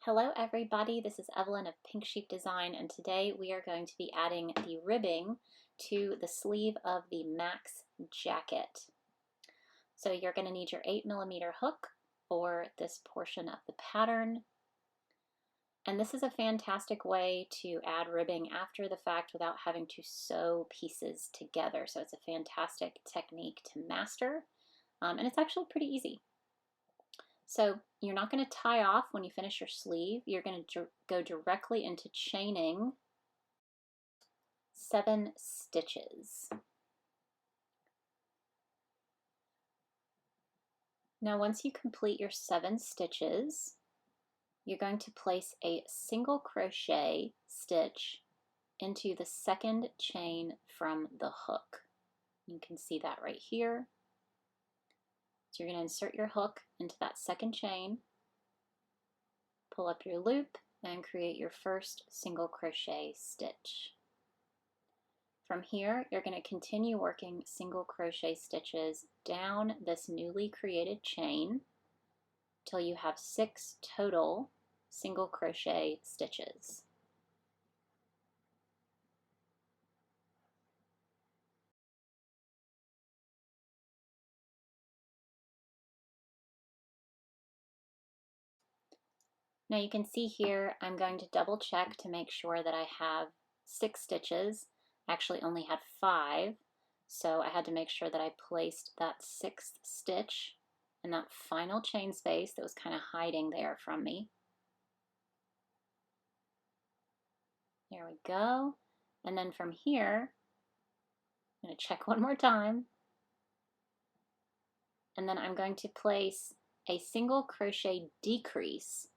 Hello everybody, this is Evelyn of Pink Sheep Design, and today we are going to be adding the ribbing to the sleeve of the Max jacket. So you're going to need your 8mm hook for this portion of the pattern. And this is a fantastic way to add ribbing after the fact without having to sew pieces together. So it's a fantastic technique to master, and it's actually pretty easy. So you're not going to tie off when you finish your sleeve. You're going to go directly into chaining 7 stitches. Now once you complete your 7 stitches, you're going to place a single crochet stitch into the second chain from the hook. You can see that right here. So you're going to insert your hook into that second chain, pull up your loop, and create your first single crochet stitch. From here, you're going to continue working single crochet stitches down this newly created chain till you have 6 total single crochet stitches. Now you can see here I'm going to double check to make sure that I have 6 stitches. I actually only had 5, so I had to make sure that I placed that 6th stitch in that final chain space that was kind of hiding there from me. There we go. And then from here, I'm going to check one more time. And then I'm going to place a single crochet decrease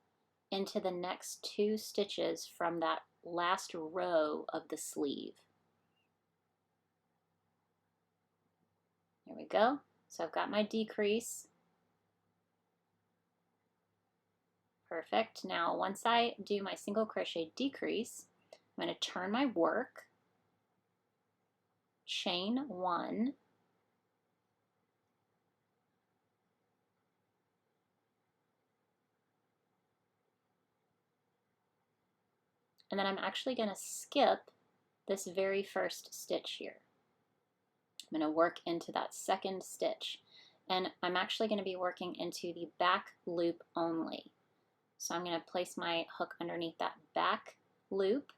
into the next 2 stitches from that last row of the sleeve. There we go. So I've got my decrease. Perfect. Now once I do my single crochet decrease, I'm going to turn my work, chain 1, and then I'm actually going to skip this very first stitch here. I'm going to work into that second stitch, and I'm actually going to be working into the back loop only. So I'm going to place my hook underneath that back loop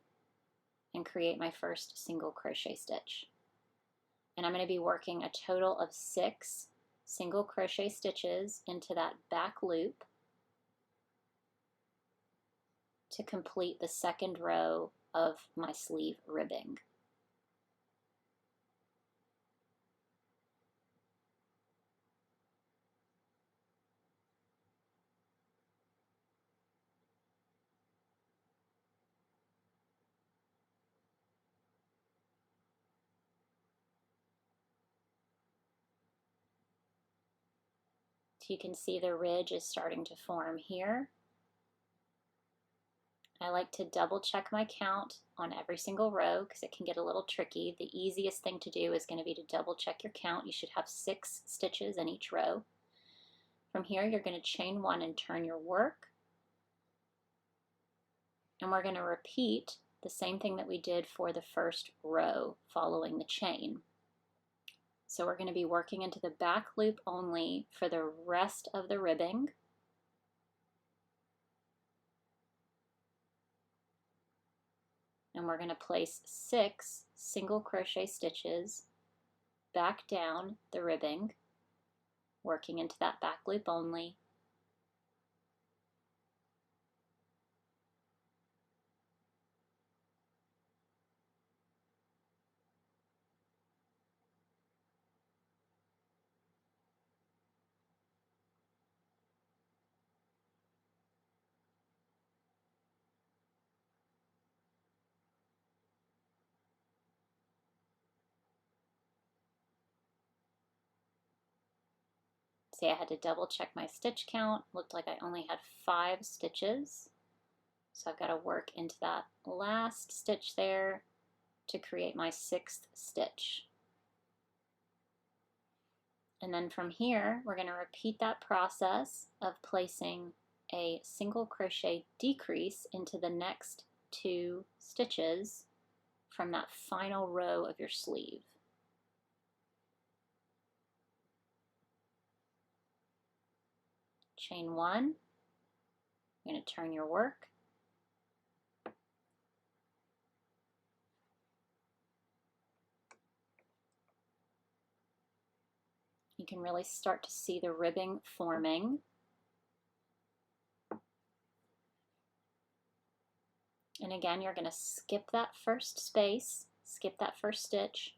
and create my first single crochet stitch. And I'm going to be working a total of 6 single crochet stitches into that back loop to complete the second row of my sleeve ribbing. So you can see the ridge is starting to form here. I like to double check my count on every single row because it can get a little tricky. The easiest thing to do is going to be to double check your count. You should have 6 stitches in each row. From here, you're going to chain 1 and turn your work. And we're going to repeat the same thing that we did for the first row following the chain. So we're going to be working into the back loop only for the rest of the ribbing. And we're going to place 6 single crochet stitches back down the ribbing, working into that back loop only. See, I had to double check my stitch count. Looked like I only had 5 stitches. So I've got to work into that last stitch there to create my 6th stitch. And then from here, we're going to repeat that process of placing a single crochet decrease into the next 2 stitches from that final row of your sleeve. Chain 1, you're going to turn your work. You can really start to see the ribbing forming. And again, you're going to skip that first space, skip that first stitch,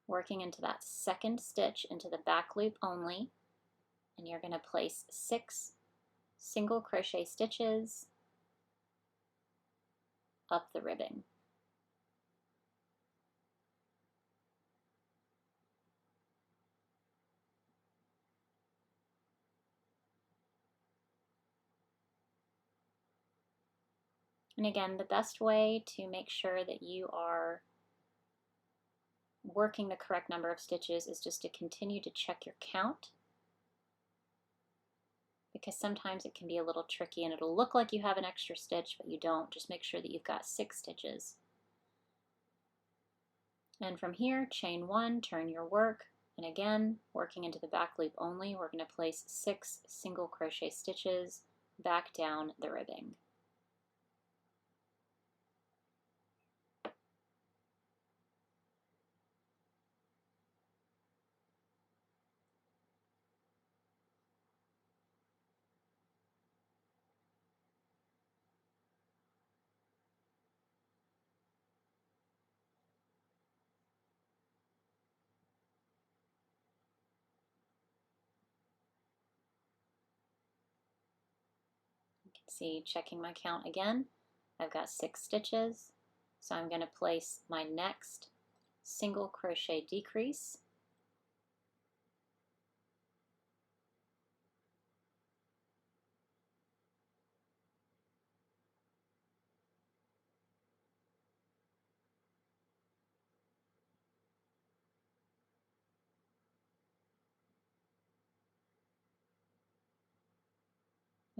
working into that second stitch into the back loop only, and you're going to place 6 single crochet stitches up the ribbing. And again, the best way to make sure that you are working the correct number of stitches is just to continue to check your count, because sometimes it can be a little tricky and it'll look like you have an extra stitch, but you don't. Just make sure that you've got 6 stitches. And from here, chain 1, turn your work, and again, working into the back loop only, we're going to place 6 single crochet stitches back down the ribbing. You can see, checking my count again, I've got 6 stitches, so I'm going to place my next single crochet decrease.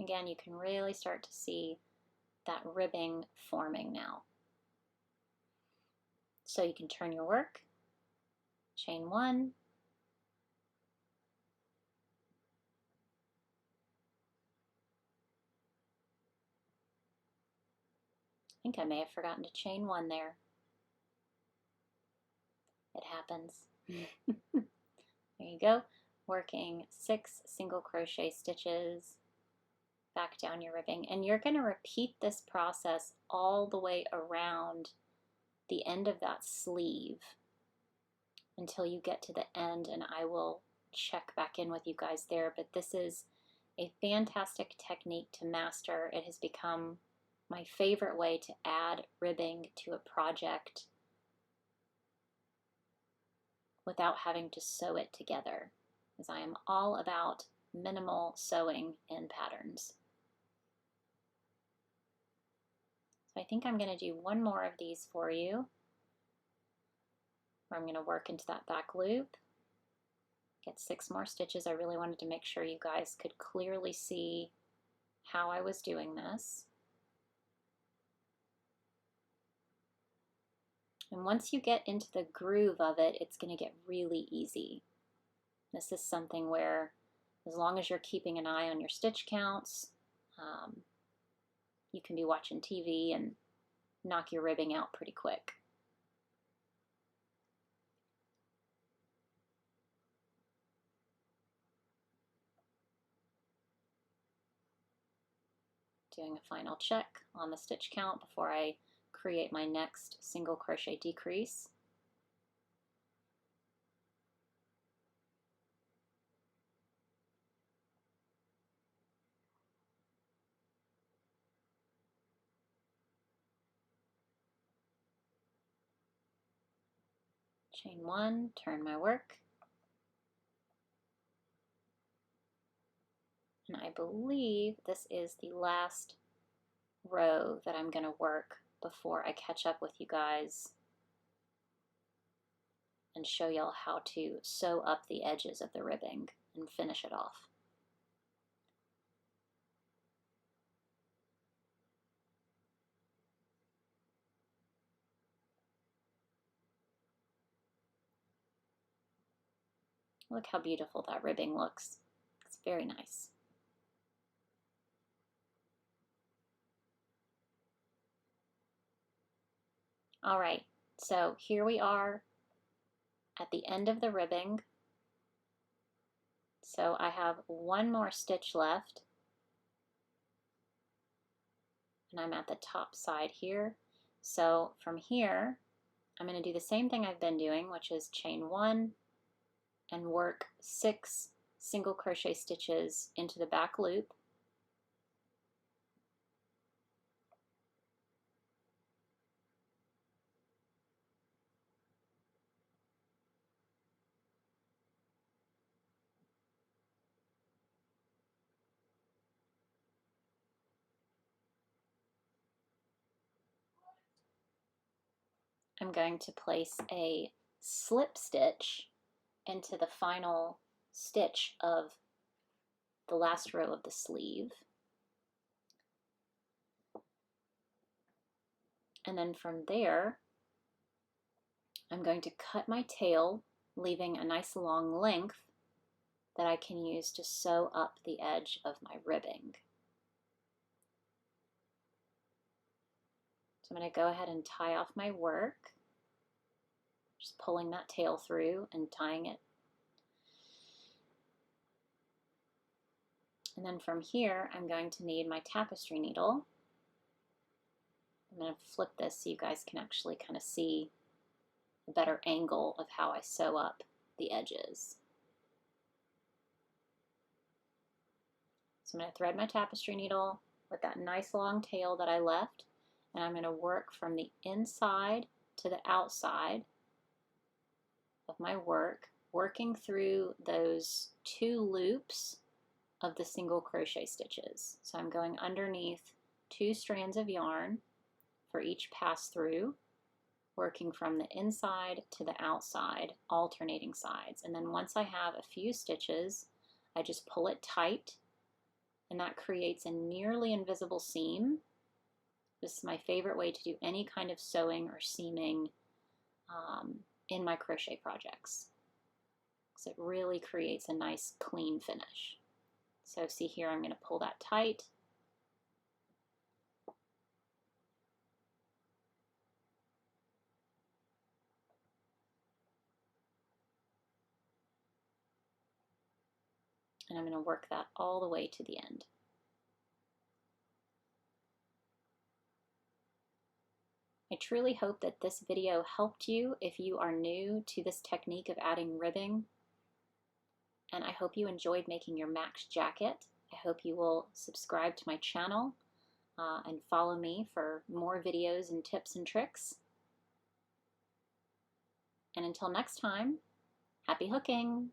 Again, you can really start to see that ribbing forming now. So you can turn your work, chain 1, I think I may have forgotten to chain 1 there. It happens. There you go. Working 6 single crochet stitches back down your ribbing, and you're going to repeat this process all the way around the end of that sleeve until you get to the end, and I will check back in with you guys there. But this is a fantastic technique to master. It has become my favorite way to add ribbing to a project without having to sew it together, as I am all about minimal sewing in patterns. So I think I'm going to do one more of these for you, where I'm going to work into that back loop, get 6 more stitches. I really wanted to make sure you guys could clearly see how I was doing this. And once you get into the groove of it, it's going to get really easy. This is something where, as long as you're keeping an eye on your stitch counts, you can be watching TV and knock your ribbing out pretty quick. Doing a final check on the stitch count before I create my next single crochet decrease. Chain 1, turn my work, and I believe this is the last row that I'm going to work before I catch up with you guys and show y'all how to sew up the edges of the ribbing and finish it off. Look how beautiful that ribbing looks. It's very nice. All right, so here we are at the end of the ribbing. So I have one more stitch left, and I'm at the top side here. So from here, I'm going to do the same thing I've been doing, which is chain 1 and work 6 single crochet stitches into the back loop. I'm going to place a slip stitch into the final stitch of the last row of the sleeve. And then from there, I'm going to cut my tail, leaving a nice long length that I can use to sew up the edge of my ribbing. So I'm going to go ahead and tie off my work, just pulling that tail through and tying it. And then from here, I'm going to need my tapestry needle. I'm going to flip this so you guys can actually kind of see a better angle of how I sew up the edges. So I'm going to thread my tapestry needle with that nice long tail that I left, and I'm going to work from the inside to the outside of my work, working through those 2 loops of the single crochet stitches. So I'm going underneath 2 strands of yarn for each pass through, working from the inside to the outside, alternating sides. And then once I have a few stitches, I just pull it tight, and that creates a nearly invisible seam. This is my favorite way to do any kind of sewing or seaming in my crochet projects, because it really creates a nice clean finish. So see here, I'm going to pull that tight. And I'm going to work that all the way to the end. I truly hope that this video helped you if you are new to this technique of adding ribbing. And I hope you enjoyed making your Max jacket. I hope you will subscribe to my channel and follow me for more videos and tips and tricks. And until next time, happy hooking!